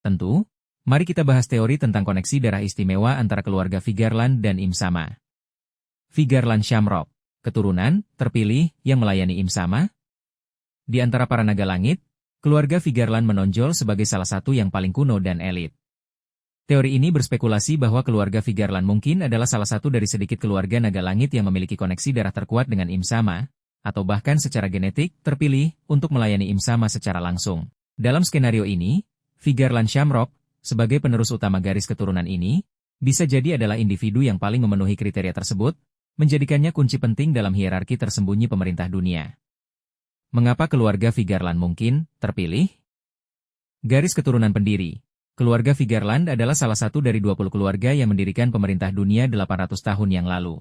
Tentu, mari kita bahas teori tentang koneksi darah istimewa antara keluarga Vigeland dan Im Sama. Vigeland Shamrock, keturunan terpilih yang melayani Im Sama. Di antara para naga langit, keluarga Vigeland menonjol sebagai salah satu yang paling kuno dan elit. Teori ini berspekulasi bahwa keluarga Vigeland mungkin adalah salah satu dari sedikit keluarga naga langit yang memiliki koneksi darah terkuat dengan Im Sama, atau bahkan secara genetik terpilih untuk melayani Im Sama secara langsung. Dalam skenario ini, Vigeland Shamrock, sebagai penerus utama garis keturunan ini, bisa jadi adalah individu yang paling memenuhi kriteria tersebut, menjadikannya kunci penting dalam hierarki tersembunyi pemerintah dunia. Mengapa keluarga Vigeland mungkin terpilih? Garis keturunan pendiri. Keluarga Vigeland adalah salah satu dari 20 keluarga yang mendirikan pemerintah dunia 800 tahun yang lalu.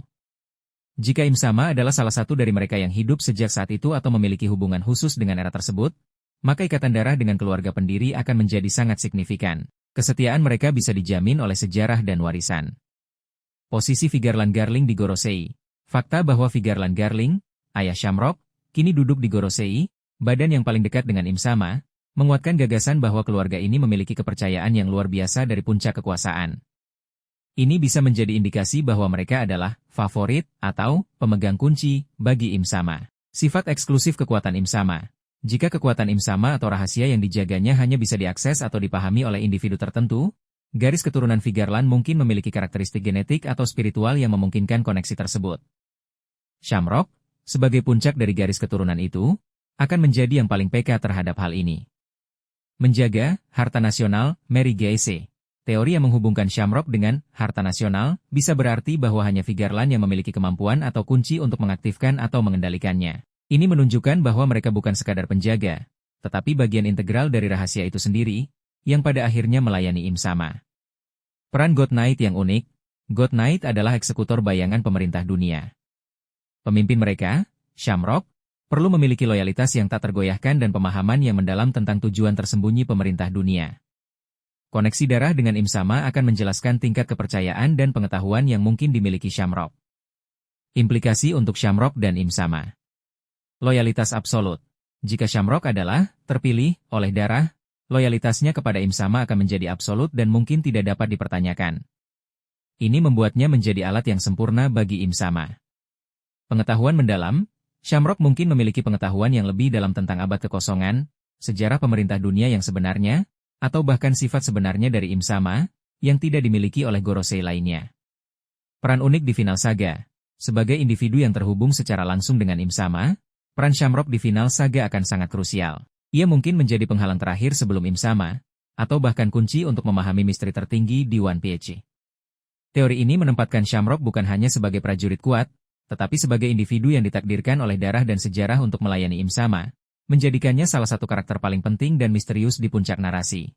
Jika Im Sama adalah salah satu dari mereka yang hidup sejak saat itu atau memiliki hubungan khusus dengan era tersebut, maka ikatan darah dengan keluarga pendiri akan menjadi sangat signifikan. Kesetiaan mereka bisa dijamin oleh sejarah dan warisan. Posisi Vigeland Garling di Gorosei. Fakta bahwa Vigeland Garling, ayah Shamrock, kini duduk di Gorosei, badan yang paling dekat dengan Im Sama, menguatkan gagasan bahwa keluarga ini memiliki kepercayaan yang luar biasa dari puncak kekuasaan. Ini bisa menjadi indikasi bahwa mereka adalah favorit atau pemegang kunci bagi Im Sama. Sifat eksklusif kekuatan Im Sama. Jika kekuatan Im Sama atau rahasia yang dijaganya hanya bisa diakses atau dipahami oleh individu tertentu, garis keturunan Vigeland mungkin memiliki karakteristik genetik atau spiritual yang memungkinkan koneksi tersebut. Shamrock, sebagai puncak dari garis keturunan itu, akan menjadi yang paling peka terhadap hal ini. Menjaga harta nasional, Mary Gacy. Teori yang menghubungkan Shamrock dengan harta nasional bisa berarti bahwa hanya Vigeland yang memiliki kemampuan atau kunci untuk mengaktifkan atau mengendalikannya. Ini menunjukkan bahwa mereka bukan sekadar penjaga, tetapi bagian integral dari rahasia itu sendiri, yang pada akhirnya melayani Im Sama. Peran God Knight yang unik. God Knight adalah eksekutor bayangan pemerintah dunia. Pemimpin mereka, Shamrock, perlu memiliki loyalitas yang tak tergoyahkan dan pemahaman yang mendalam tentang tujuan tersembunyi pemerintah dunia. Koneksi darah dengan Im Sama akan menjelaskan tingkat kepercayaan dan pengetahuan yang mungkin dimiliki Shamrock. Implikasi untuk Shamrock dan Im Sama. Loyalitas absolut. Jika Shamrock adalah terpilih oleh darah, loyalitasnya kepada Im Sama akan menjadi absolut dan mungkin tidak dapat dipertanyakan. Ini membuatnya menjadi alat yang sempurna bagi Im Sama. Pengetahuan mendalam. Shamrock mungkin memiliki pengetahuan yang lebih dalam tentang abad kekosongan, sejarah pemerintah dunia yang sebenarnya, atau bahkan sifat sebenarnya dari Im Sama, yang tidak dimiliki oleh Gorosei lainnya. Peran unik di final saga. Sebagai individu yang terhubung secara langsung dengan Im Sama, peran Shamrock di final saga akan sangat krusial. Ia mungkin menjadi penghalang terakhir sebelum Im Sama, atau bahkan kunci untuk memahami misteri tertinggi di One Piece. Teori ini menempatkan Shamrock bukan hanya sebagai prajurit kuat, tetapi sebagai individu yang ditakdirkan oleh darah dan sejarah untuk melayani Im Sama, menjadikannya salah satu karakter paling penting dan misterius di puncak narasi.